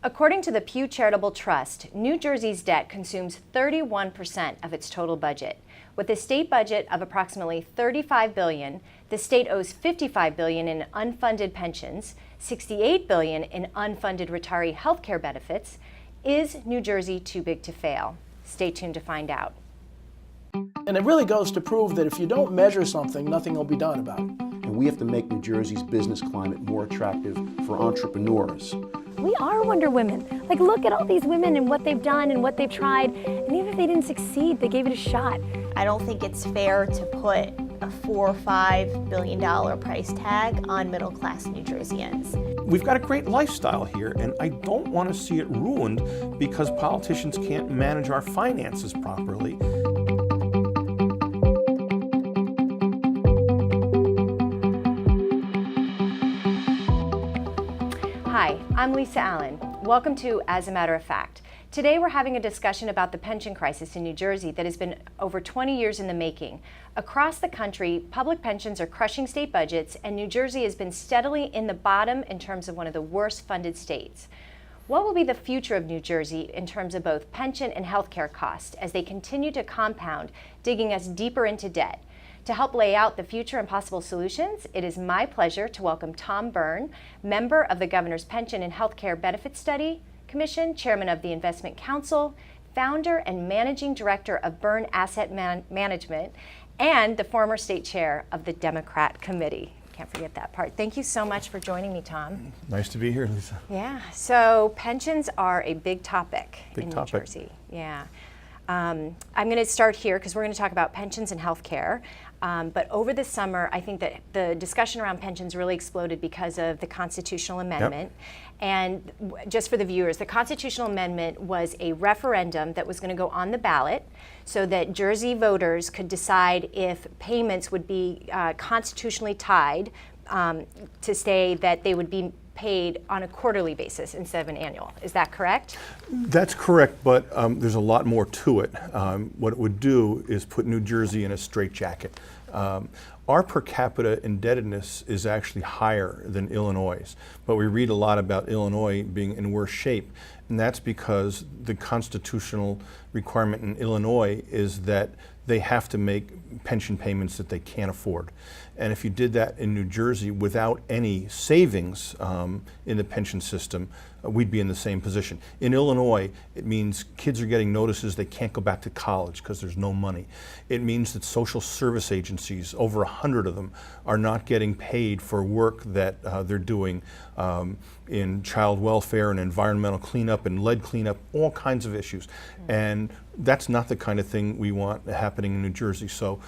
According to the Pew Charitable Trust, New Jersey's debt consumes 31% of its total budget. With a state budget of approximately $35 billion, the state owes $55 billion in unfunded pensions, $68 billion in unfunded retiree health care benefits. Is New Jersey too big to fail? Stay tuned to find out. And it really goes to prove that if you don't measure something, nothing will be done about it. And we have to make New Jersey's business climate more attractive for entrepreneurs. We are Wonder Women. Like, look at all these women and what they've done and what they've tried. And even if they didn't succeed, they gave it a shot. I don't think it's fair to put a $4 or $5 billion price tag on middle-class New Jerseyans. We've got a great lifestyle here, and I don't want to see it ruined because politicians can't manage our finances properly. Hi, I'm Lisa Allen. Welcome to As a Matter of Fact. Today we're having a discussion about the pension crisis in New Jersey that has been over 20 years in the making. Across the country, public pensions are crushing state budgets, and New Jersey has been steadily in the bottom in terms of one of the worst funded states. What will be the future of New Jersey in terms of both pension and healthcare costs as they continue to compound, digging us deeper into debt? To help lay out the future and possible solutions, it is my pleasure to welcome Tom Byrne, member of the Governor's Pension and Healthcare Benefits Study Commission, chairman of the Investment Council, founder and managing director of Byrne Asset Management, and the former state chair of the Democrat Committee. Can't forget that part. Thank you so much for joining me, Tom. Nice to be here, Lisa. Yeah, so pensions are a big topic in New Jersey. Yeah. I'm going to start here because we're going to talk about pensions and health care. But over the summer, I think that the discussion around pensions really exploded because of the constitutional amendment. Yep. And just for the viewers, the constitutional amendment was a referendum that was going to go on the ballot so that Jersey voters could decide if payments would be constitutionally tied to say that they would be paid on a quarterly basis instead of an annual. Is that correct? That's correct, but there's a lot more to it. What it would do is put New Jersey in a straitjacket. Our per capita indebtedness is actually higher than Illinois', but we read a lot about Illinois being in worse shape, and that's because the constitutional requirement in Illinois is that they have to make pension payments that they can't afford. And if you did that in New Jersey without any savings in the pension system, we'd be in the same position. In Illinois, it means kids are getting notices they can't go back to college because there's no money. It means that social service agencies, over 100 of them, are not getting paid for work that they're doing in child welfare and environmental cleanup and lead cleanup, all kinds of issues. And that's not the kind of thing we want happening in New Jersey. So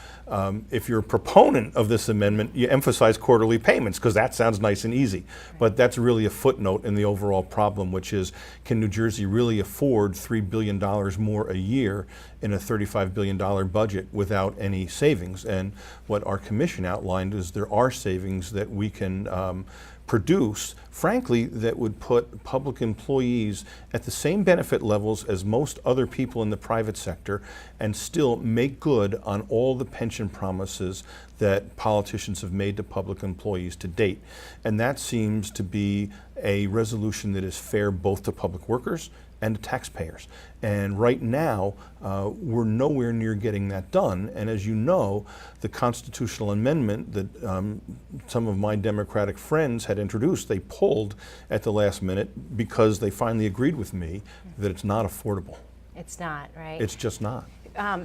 if you're a proponent of this amendment, you emphasize quarterly payments because that sounds nice and easy. But that's really a footnote in the overall problem, which is, can New Jersey really afford $3 billion more a year in a $35 billion budget without any savings? And what our commission outlined is there are savings that we can produce, frankly, that would put public employees at the same benefit levels as most other people in the private sector and still make good on all the pension promises that politicians have made to public employees to date. And that seems to be a resolution that is fair both to public workers and to taxpayers. And right now, we're nowhere near getting that done. And as you know, the constitutional amendment that some of my Democratic friends had introduced, they pulled at the last minute because they finally agreed with me that it's not affordable. It's not, right? It's just not. So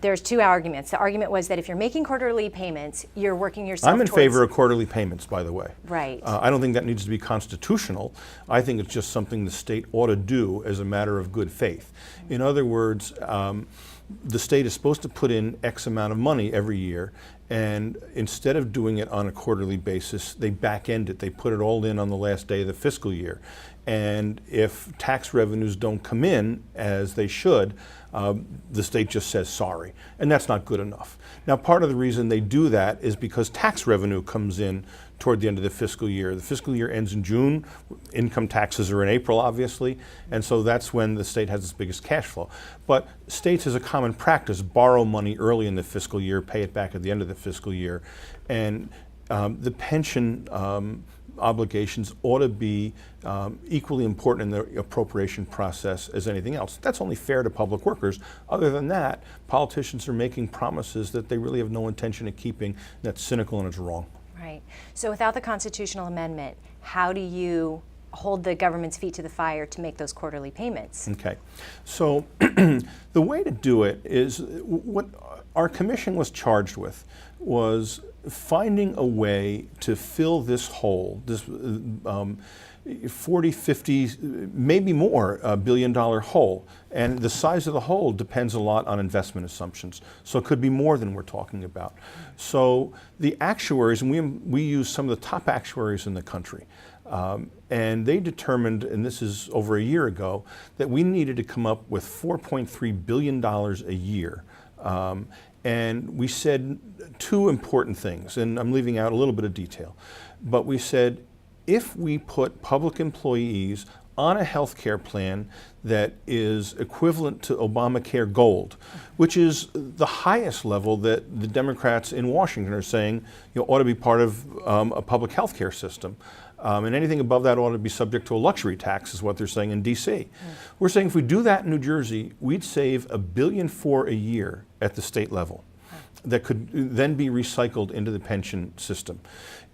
there's two arguments. The argument was that if you're making quarterly payments, you're working yourself I'm in favor of quarterly payments, by the way. Right. I don't think that needs to be constitutional. I think it's just something the state ought to do as a matter of good faith. In other words, the state is supposed to put in X amount of money every year, and instead of doing it on a quarterly basis, they back end it. They put it all in on the last day of the fiscal year. And if tax revenues don't come in as they should, the state just says sorry. And that's not good enough. Now, part of the reason they do that is because tax revenue comes in toward the end of the fiscal year. The fiscal year ends in June. Income taxes are in April, obviously. And so that's when the state has its biggest cash flow. But states, as a common practice, borrow money early in the fiscal year, pay it back at the end of the fiscal year. And the pension obligations ought to be equally important in the appropriation process as anything else. That's only fair to public workers. Other than that, politicians are making promises that they really have no intention of keeping. That's cynical and it's wrong. Right. So without the constitutional amendment, how do you hold the government's feet to the fire to make those quarterly payments? Okay. So the way to do it is what our commission was charged with was finding a way to fill this hole, this 40, 50, maybe more billion-dollar hole. And the size of the hole depends a lot on investment assumptions. So it could be more than we're talking about. So the actuaries, and we use some of the top actuaries in the country, and they determined, and this is over a year ago, that we needed to come up with $4.3 billion a year. And we said two important things, and I'm leaving out a little bit of detail, but we said, if we put public employees on a health care plan that is equivalent to Obamacare Gold, which is the highest level that the Democrats in Washington are saying ought to be part of a public health care system. And anything above that ought to be subject to a luxury tax, is what they're saying in D.C. We're saying if we do that in New Jersey, we'd save $1.4 billion a year at the state level that could then be recycled into the pension system.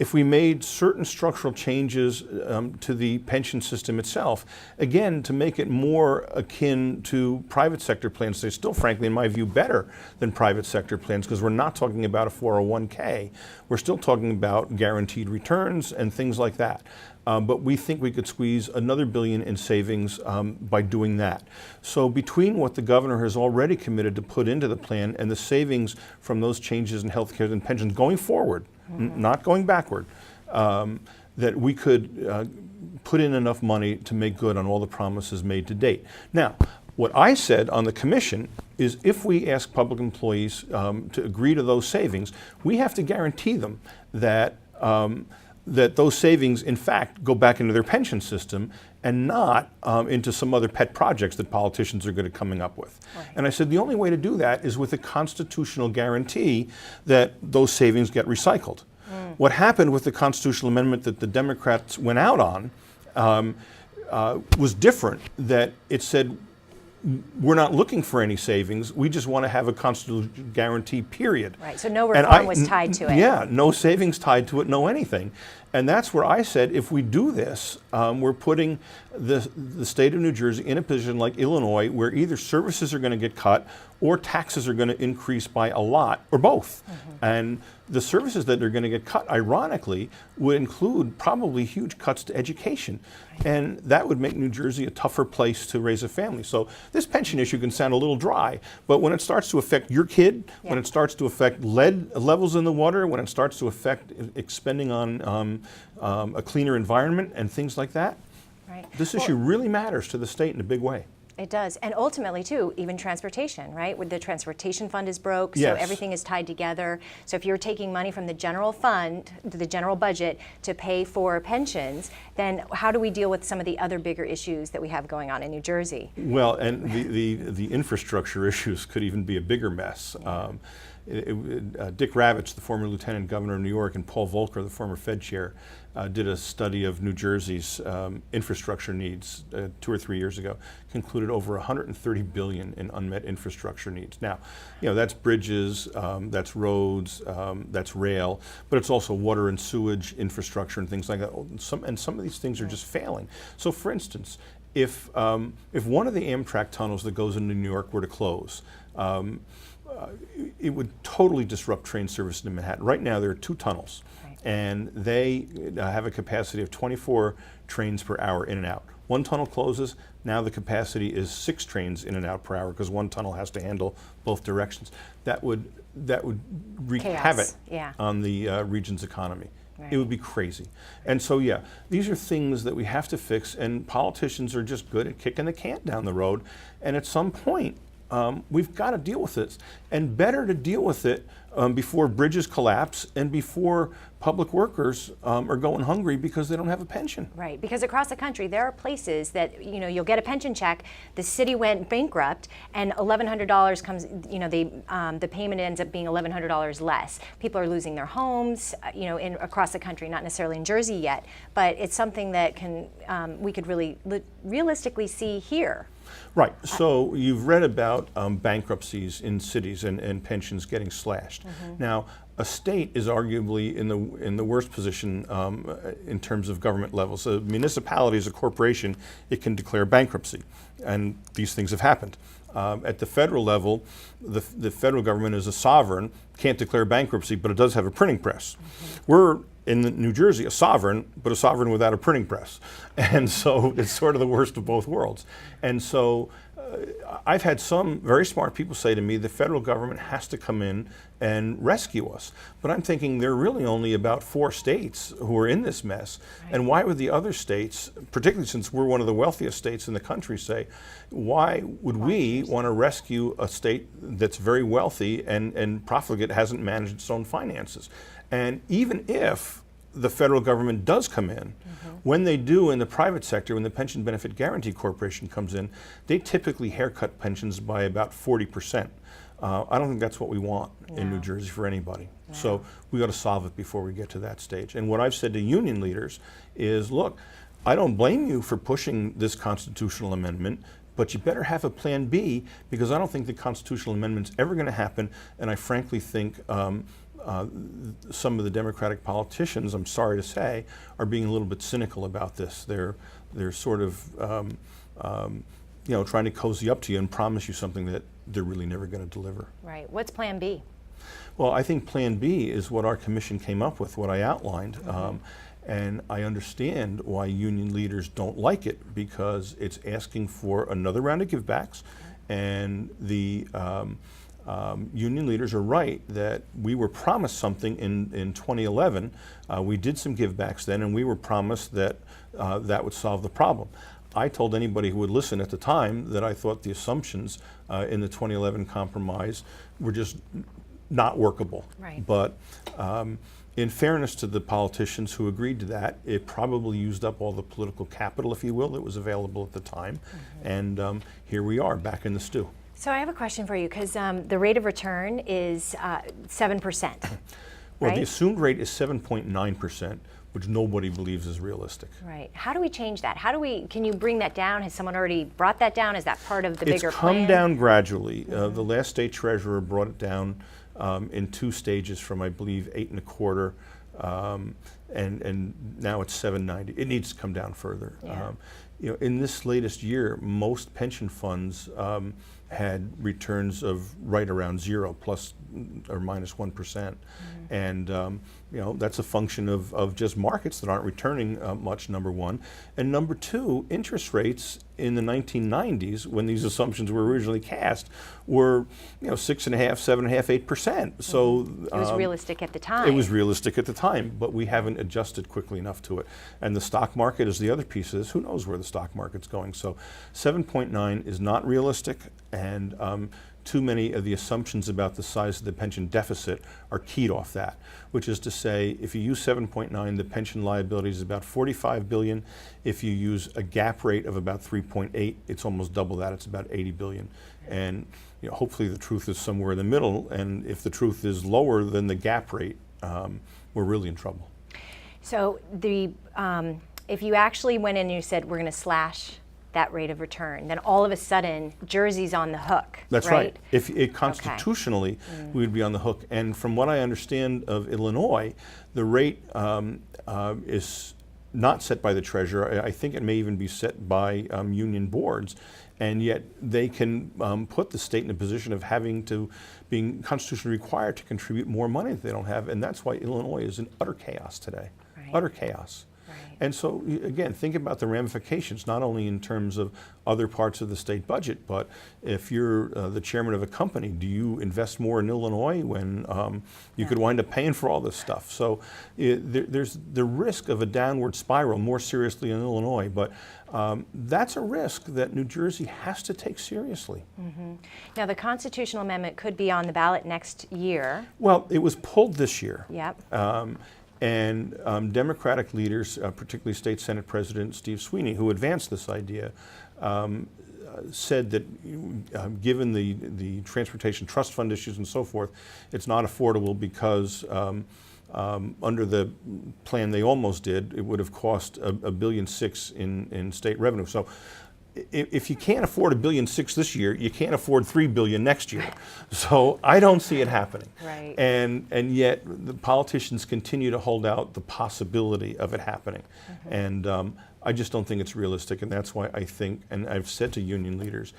If we made certain structural changes to the pension system itself, again, to make it more akin to private sector plans, they're still, frankly, in my view, better than private sector plans, because we're not talking about a 401k. We're still talking about guaranteed returns and things like that. But we think we could squeeze another $1 billion in savings by doing that. So between what the governor has already committed to put into the plan and the savings from those changes in health care and pensions going forward, not going backward, that we could put in enough money to make good on all the promises made to date. Now, what I said on the commission is if we ask public employees to agree to those savings, we have to guarantee them that that those savings, in fact, go back into their pension system and not into some other pet projects that politicians are good at coming up with. Right. And I said the only way to do that is with a constitutional guarantee that those savings get recycled. What happened with the constitutional amendment that the Democrats went out on was different, that it said, we're not looking for any savings. We just want to have a constitutional guarantee, period. Right, so no reform was tied to it. Yeah, no savings tied to it, no anything. And that's where I said, if we do this, we're putting the state of New Jersey in a position like Illinois, where either services are going to get cut or taxes are going to increase by a lot, or both. And the services that are going to get cut, ironically, would include probably huge cuts to education. And that would make New Jersey a tougher place to raise a family. So this pension issue can sound a little dry, but when it starts to affect your kid, when it starts to affect lead levels in the water, when it starts to affect expending on a cleaner environment and things like that, this issue really matters to the state in a big way. It does. And ultimately, too, even transportation, right? With the transportation fund is broke, so everything is tied together. So if you're taking money from the general fund, the general budget, to pay for pensions, then how do we deal with some of the other bigger issues that we have going on in New Jersey? Well, and the infrastructure issues could even be a bigger mess. Dick Ravitch, the former lieutenant governor of New York, and Paul Volcker, the former Fed chair, did a study of New Jersey's infrastructure needs 2 or 3 years ago, concluded over $130 billion in unmet infrastructure needs. Now, that's bridges, that's roads, that's rail, but it's also water and sewage infrastructure and things like that. Some of these things are just failing. So, for instance, if one of the Amtrak tunnels that goes into New York were to close, it would totally disrupt train service in Manhattan. Right now, there are 2 tunnels, and they have a capacity of 24 trains per hour in and out. One tunnel closes, now the capacity is 6 trains in and out per hour because one tunnel has to handle both directions. That would wreak havoc on the region's economy. It would be crazy. And so, these are things that we have to fix, and politicians are just good at kicking the can down the road. And at some point, we've got to deal with this. And better to deal with it before bridges collapse and before public workers are going hungry because they don't have a pension. Right, because across the country there are places that, you know, you'll get a pension check, the city went bankrupt, and $1,100 comes, you know, the payment ends up being $1,100 less. People are losing their homes, you know, across the country, not necessarily in Jersey yet, but it's something that we could really realistically see here. Right. So you've read about bankruptcies in cities and pensions getting slashed. Now, a state is arguably in the worst position in terms of government levels. A municipality is a corporation; it can declare bankruptcy, and these things have happened. At the federal level, the federal government is a sovereign, can't declare bankruptcy, but it does have a printing press. We're in New Jersey, a sovereign, but a sovereign without a printing press. And so it's sort of the worst of both worlds. And so I've had some very smart people say to me, the federal government has to come in and rescue us. But I'm thinking there are really only about 4 states who are in this mess. Right. And why would the other states, particularly since we're one of the wealthiest states in the country, say, why would we want to rescue a state that's very wealthy and profligate, hasn't managed its own finances? And even if the federal government does come in, when they do in the private sector, when the Pension Benefit Guaranty Corporation comes in, they typically haircut pensions by about 40%. I don't think that's what we want in New Jersey for anybody. No. So we got to solve it before we get to that stage. And what I've said to union leaders is, look, I don't blame you for pushing this constitutional amendment, but you better have a plan B, because I don't think the constitutional amendment's ever going to happen, and I frankly think some of the Democratic politicians, I'm sorry to say, are being a little bit cynical about this. They're sort of you know, trying to cozy up to you and promise you something that they're really never going to deliver. Right. What's Plan B? Well, I think Plan B is what our commission came up with, what I outlined. And I understand why union leaders don't like it, because it's asking for another round of givebacks, and the union leaders are right that we were promised something in 2011. We did some givebacks then, and we were promised that that would solve the problem. I told anybody who would listen at the time that I thought the assumptions in the 2011 compromise were just not workable. Right. But in fairness to the politicians who agreed to that, it probably used up all the political capital, if you will, that was available at the time. And here we are, back in the stew. So I have a question for you, because the rate of return is 7%. Well, right? the assumed rate is 7.9%, which nobody believes is realistic. Right. How do we change that? Can you bring that down? Has someone already brought that down? Is that part of the bigger plan? It's come down gradually. The last state treasurer brought it down in 2 stages from, I believe, 8.25, and now it's 7.90. It needs to come down further. Yeah. You know, in this latest year, most pension funds had returns of right around 0, plus or minus 1%. And you know, that's a function of just markets that aren't returning much, number one. And number two, interest rates in the 1990s, when these assumptions were originally cast, were 6.5%, 7.5%, 8%. So it was realistic at the time. It was realistic at the time, but we haven't adjusted quickly enough to it. And the stock market is the other piece of this. Who knows where the stock market's going? So 7.9 is not realistic, and too many of the assumptions about the size of the pension deficit are keyed off that, which is to say, if you use 7.9, the pension liability is about $45 billion. If you use a gap rate of about 3.8, it's almost double that. It's about $80 billion. And hopefully the truth is somewhere in the middle. And if the truth is lower than the gap rate, we're really in trouble. So if you actually went in and you said, we're going to slash that rate of return, then all of a sudden Jersey's on the hook. That's right. If it constitutionally, we would be on the hook. And from what I understand of Illinois, the rate is not set by the treasurer. I think it may even be set by union boards, and yet they can put the state in a position of having to being constitutionally required to contribute more money that they don't have, and that's why Illinois is in utter chaos today. Right. Utter chaos. And so, again, think about the ramifications, not only in terms of other parts of the state budget, but if you're the chairman of a company, do you invest more in Illinois when you could wind up paying for all this stuff? So there's the risk of a downward spiral, more seriously in Illinois, but that's a risk that New Jersey has to take seriously. Now, the constitutional amendment could be on the ballot next year. Well, it was pulled this year. Yep. And Democratic leaders, particularly State Senate President Steve Sweeney, who advanced this idea, said that given the transportation trust fund issues and so forth, it's not affordable because under the plan they almost did, it would have cost $1.6 billion in state revenue. So if you can't afford $1.6 billion this year, you can't afford $3 billion next year. So I don't see it happening. Right. And yet the politicians continue to hold out the possibility of it happening. And I just don't think it's realistic. And that's why I think, and I've said to union leaders,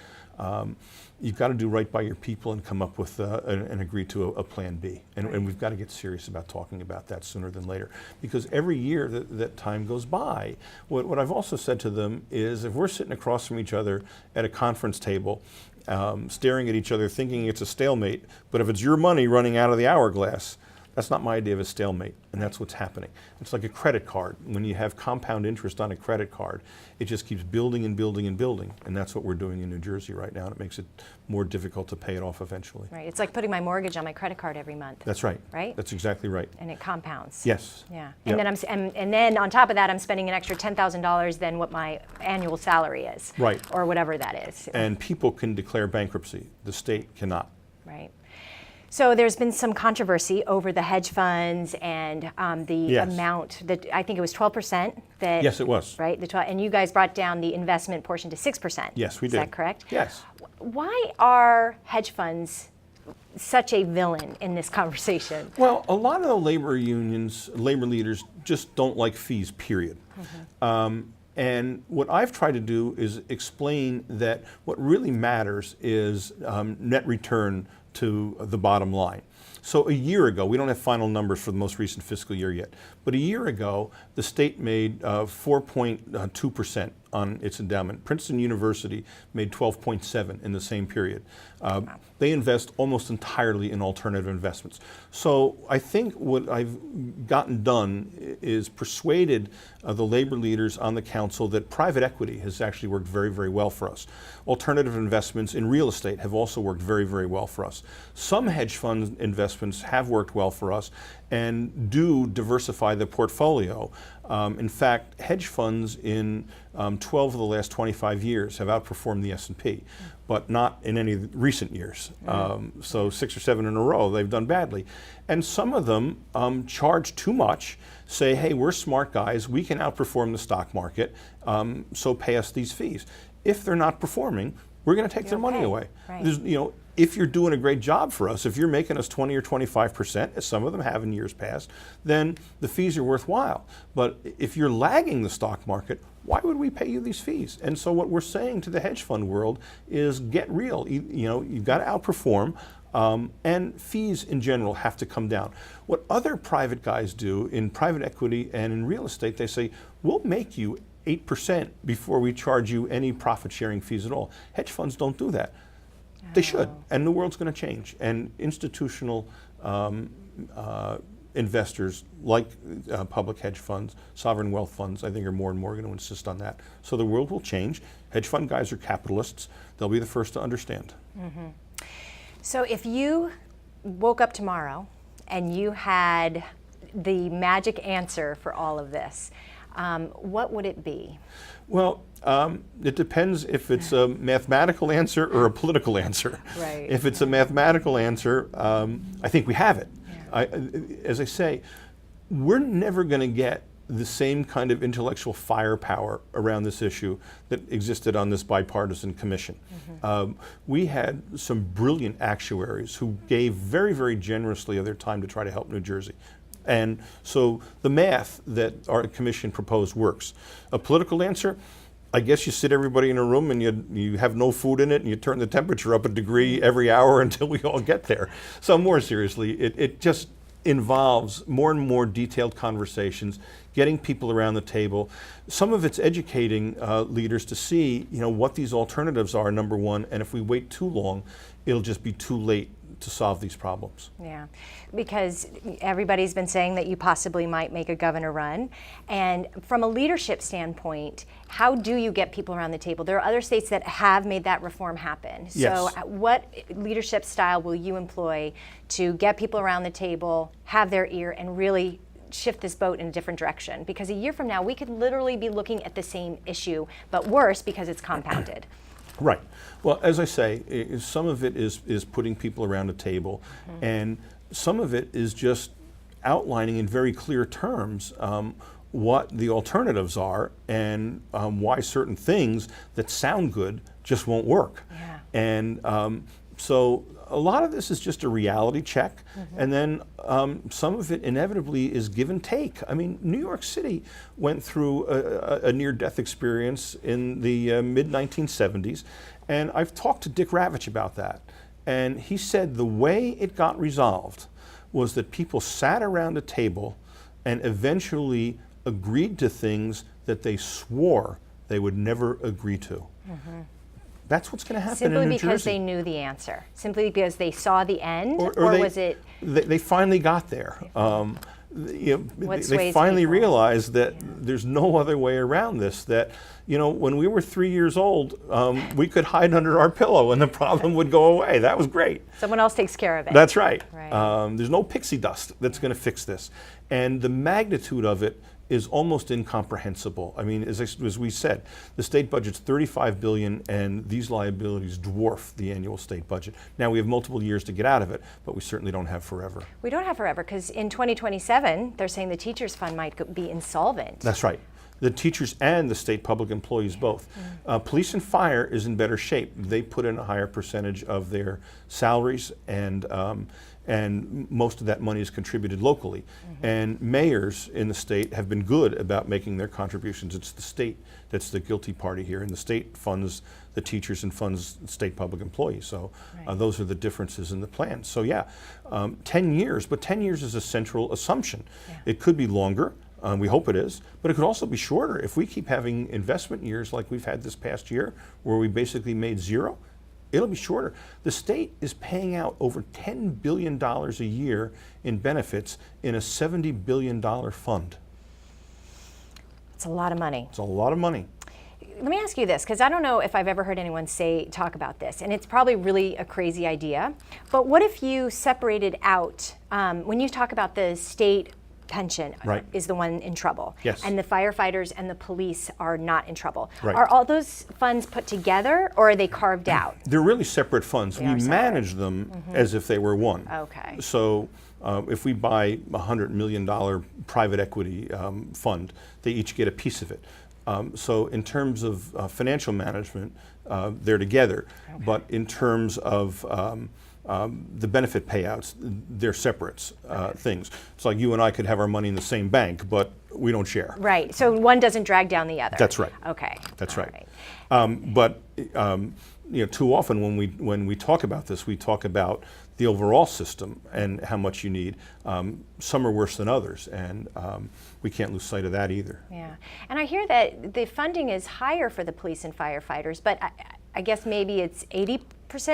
you've got to do right by your people and come up with and agree to a plan B. And we've got to get serious about talking about that sooner than later. Because every year that time goes by, what I've also said to them is if we're sitting across from each other at a conference table, staring at each other thinking it's a stalemate, but if it's your money running out of the hourglass, that's not my idea of a stalemate, and that's what's happening. It's like a credit card. When you have compound interest on a credit card, it just keeps building and building and building, and that's what we're doing in New Jersey right now, and it makes it more difficult to pay it off eventually. Right. It's like putting my mortgage on my credit card every month. That's right. Right? That's exactly right. And it compounds. Yes. Yeah. Yep. And then and then on top of that, I'm spending an extra $10,000 than what my annual salary is. Right. Or whatever that is. And people can declare bankruptcy. The state cannot. Right. So there's been some controversy over the hedge funds and the Yes. amount that I think it was 12%. That, Yes, it was. Right. And you guys brought down the investment portion to 6%. Yes, we Is did. that correct? Yes. Why are hedge funds such a villain in this conversation? Well, a lot of the labor unions, labor leaders, just don't like fees, period. And what I've tried to do is explain that what really matters is net return to the bottom line. So a year ago, we don't have final numbers for the most recent fiscal year yet, but a year ago, the state made 4.2% on its endowment. Princeton University made 12.7 in the same period. They invest almost entirely in alternative investments. So I think what I've gotten done is persuaded the labor leaders on the council that private equity has actually worked very, very well for us. Alternative investments in real estate have also worked very, very well for us. Some hedge fund investments have worked well for us and do diversify the portfolio. In fact, hedge funds in 12 of the last 25 years have outperformed the S&P, but not in any recent years. So 6 or 7 in a row, they've done badly. And some of them charge too much, say, hey, we're smart guys, we can outperform the stock market, so pay us these fees. If they're not performing, we're going to take their money away. Right. There's, if you're doing a great job for us, if you're making us 20 or 25%, as some of them have in years past, then the fees are worthwhile. But if you're lagging the stock market, why would we pay you these fees? And so what we're saying to the hedge fund world is get real. You've got to outperform, and fees in general have to come down. What other private guys do in private equity and in real estate, they say, we'll make you 8% before we charge you any profit sharing fees at all. Hedge funds don't do that. They should, and the world's going to change. And institutional investors like public hedge funds, sovereign wealth funds, I think are more and more going to insist on that. So the world will change. Hedge fund guys are capitalists. They'll be the first to understand. So if you woke up tomorrow and you had the magic answer for all of this, what would it be? Well, it depends if it's a mathematical answer or a political answer. Right. If it's a mathematical answer, I think we have it. Yeah. As I say, we're never going to get the same kind of intellectual firepower around this issue that existed on this bipartisan commission. We had some brilliant actuaries who gave very, very generously of their time to try to help New Jersey. And so the math that our commission proposed works. A political answer, I guess you sit everybody in a room and you have no food in it and you turn the temperature up a degree every hour until we all get there. So more seriously, it just involves more and more detailed conversations, getting people around the table. Some of it's educating leaders to see, what these alternatives are, number one, and if we wait too long, it'll just be too late to solve these problems. Yeah, because everybody's been saying that you possibly might make a governor run. And from a leadership standpoint, how do you get people around the table? There are other states that have made that reform happen. Yes. So what leadership style will you employ to get people around the table, have their ear, and really shift this boat in a different direction? Because a year from now, we could literally be looking at the same issue, but worse because it's compounded. Right. Well, as I say, some of it is putting people around a table, and some of it is just outlining in very clear terms what the alternatives are and why certain things that sound good just won't work. Yeah. And so a lot of this is just a reality check, and then some of it inevitably is give and take. I mean, New York City went through a near-death experience in the mid-1970s, and I've talked to Dick Ravitch about that, and he said the way it got resolved was that people sat around a table and eventually agreed to things that they swore they would never agree to. That's what's going to happen Simply in New because Jersey. they knew the answer? Simply because they saw the end? Or was it? They finally got there. What They sways finally people? realized that there's no other way around this. That when we were 3 years old, we could hide under our pillow and the problem would go away. That was great. Someone else takes care of it. That's right. Right. There's no pixie dust that's going to fix this, and the magnitude of it is almost incomprehensible. I mean, as we said, the state budget's $35 billion, and these liabilities dwarf the annual state budget. Now, we have multiple years to get out of it, but we certainly don't have forever. We don't have forever, because in 2027, they're saying the teachers' fund might be insolvent. That's right. The teachers and the state public employees both. Police and fire is in better shape. They put in a higher percentage of their salaries, and most of that money is contributed locally. And mayors in the state have been good about making their contributions. It's the state that's the guilty party here, and the state funds the teachers and funds state public employees. So those are the differences in the plan. So yeah, 10 years, but 10 years is a central assumption. It could be longer. We hope it is, but it could also be shorter. If we keep having investment years like we've had this past year, where we basically made zero, it'll be shorter. The state is paying out over $10 billion a year in benefits in a $70 billion fund. It's a lot of money. It's a lot of money. Let me ask you this, because I don't know if I've ever heard anyone talk about this, and it's probably really a crazy idea, but what if you separated out, when you talk about the state pension is the one in trouble. Yes. And the firefighters and the police are not in trouble. Right. Are all those funds put together, or are they carved out? They're really separate funds. We manage them as if they were one. Okay. So if we buy a $100 million private equity fund, they each get a piece of it. So in terms of financial management, they're together. But in terms of the benefit payouts, they're separate things. It's like you and I could have our money in the same bank, but we don't share. Right. So one doesn't drag down the other. That's right. Okay. That's All right. But too often when we talk about this, we talk about the overall system and how much you need. Some are worse than others, and we can't lose sight of that either. Yeah. And I hear that the funding is higher for the police and firefighters, but I guess maybe it's 80%.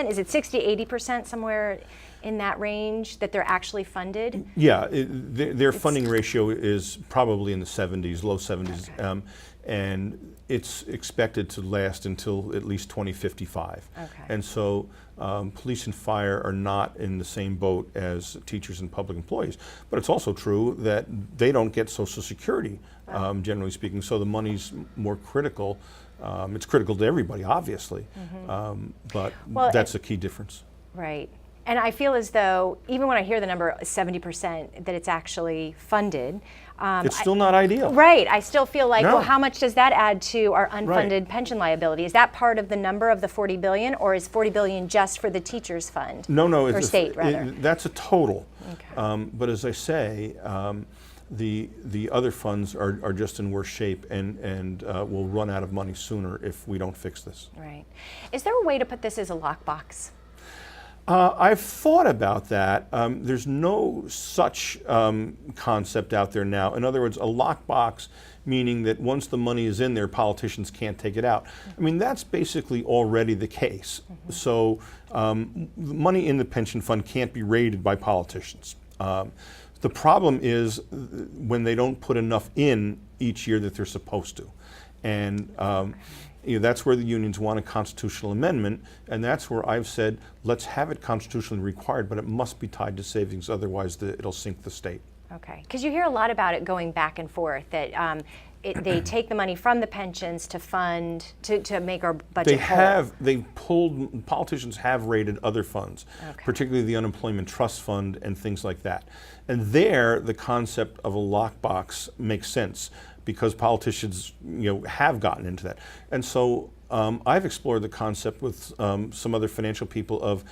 Is it 60, 80%, somewhere in that range that they're actually funded? Yeah, their funding ratio is probably in the 70s, low 70s, and it's expected to last until at least 2055. Okay. And so police and fire are not in the same boat as teachers and public employees. But it's also true that they don't get Social Security, generally speaking, so the money's more critical. It's critical to everybody, obviously, but that's a key difference. Right. And I feel as though, even when I hear the number 70%, that it's actually funded. It's still not ideal. Right. I still feel like, No. well, how much does that add to our unfunded pension liability? Is that part of the number of the $40 billion, or is $40 billion just for the teachers' fund? No, or state, rather. That's a total. Okay. But as I say, the other funds are just in worse shape and will run out of money sooner if we don't fix this. Right. Is there a way to put this as a lockbox? I've thought about that. There's no such concept out there now. In other words, a lockbox, meaning that once the money is in there, politicians can't take it out. I mean, that's basically already the case. So money in the pension fund can't be raided by politicians. The problem is when they don't put enough in each year that they're supposed to. And that's where the unions want a constitutional amendment, and that's where I've said, let's have it constitutionally required, but it must be tied to savings, otherwise it'll sink the state. Okay, because you hear a lot about it going back and forth, that they take the money from the pensions to fund, to make our budget Politicians have raided other funds, Okay. particularly the unemployment trust fund and things like that. And there, the concept of a lockbox makes sense, because politicians, have gotten into that. And so I've explored the concept with some other financial people of,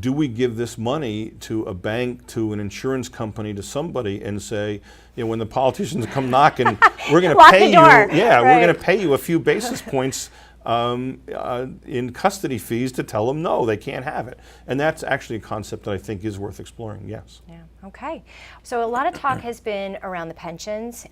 do we give this money to a bank, to an insurance company, to somebody, and say, when the politicians come knocking, we're going to pay you. Yeah, we're going to pay you a few basis points in custody fees to tell them no, they can't have it. And that's actually a concept that I think is worth exploring. Yes. Yeah. Okay. So a lot of talk has been around the pensions.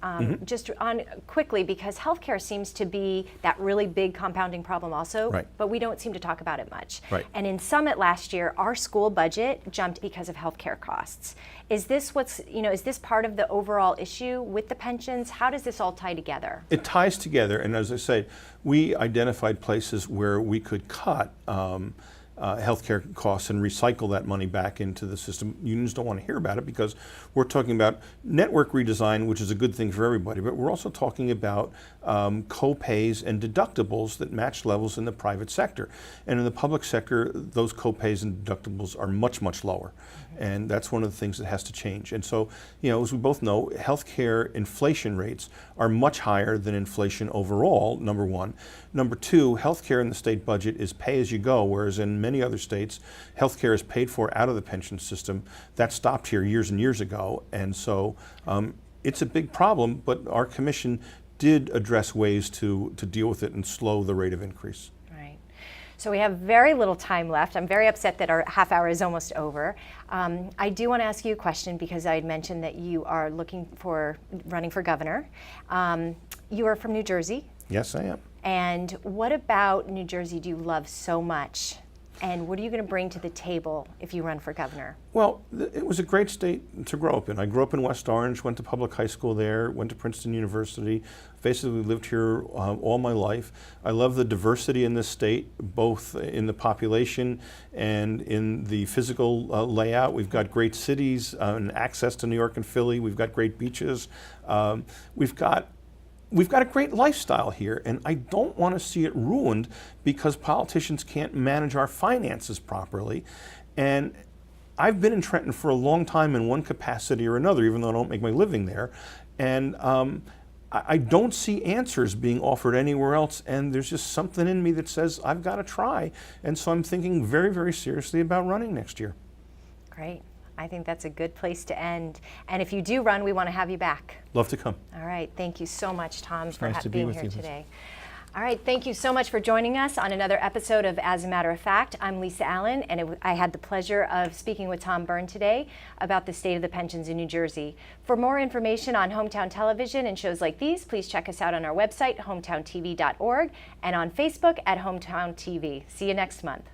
Just on quickly, because healthcare seems to be that really big compounding problem also, Right. but we don't seem to talk about it much. Right. And in Summit last year, our school budget jumped because of healthcare costs. Is this is this part of the overall issue with the pensions? How does this all tie together? It ties together, and as I say, we identified places where we could cut healthcare costs and recycle that money back into the system. Unions don't want to hear about it because we're talking about network redesign, which is a good thing for everybody, but we're also talking about co-pays and deductibles that match levels in the private sector. And in the public sector, those co-pays and deductibles are much, much lower. And that's one of the things that has to change. And so, as we both know, healthcare inflation rates are much higher than inflation overall, number one. Number two, healthcare in the state budget is pay as you go, whereas in many other states, healthcare is paid for out of the pension system. That stopped here years and years ago. And so it's a big problem, but our commission did address ways to deal with it and slow the rate of increase. So we have very little time left. I'm very upset that our half hour is almost over. I do want to ask you a question because I had mentioned that you are running for governor. You are from New Jersey. Yes, I am. And what about New Jersey do you love so much? And what are you going to bring to the table if you run for governor? Well, it was a great state to grow up in. I grew up in West Orange, went to public high school there, went to Princeton University, basically lived here all my life. I love the diversity in this state, both in the population and in the physical layout. We've got great cities and access to New York and Philly. We've got great beaches. We've got a great lifestyle here, and I don't want to see it ruined because politicians can't manage our finances properly. And I've been in Trenton for a long time in one capacity or another, even though I don't make my living there. And I don't see answers being offered anywhere else, and there's just something in me that says I've got to try. And so I'm thinking very, very seriously about running next year. Great. I think that's a good place to end. And if you do run, we want to have you back. Love to come. All right. Thank you so much, Tom, for nice to be being with here you. today. All right. Thank you so much for joining us on another episode of As a Matter of Fact. I'm Lisa Allen, and I had the pleasure of speaking with Tom Byrne today about the state of the pensions in New Jersey. For more information on hometown television and shows like these, please check us out on our website, hometowntv.org, and on Facebook at Hometown TV. See you next month.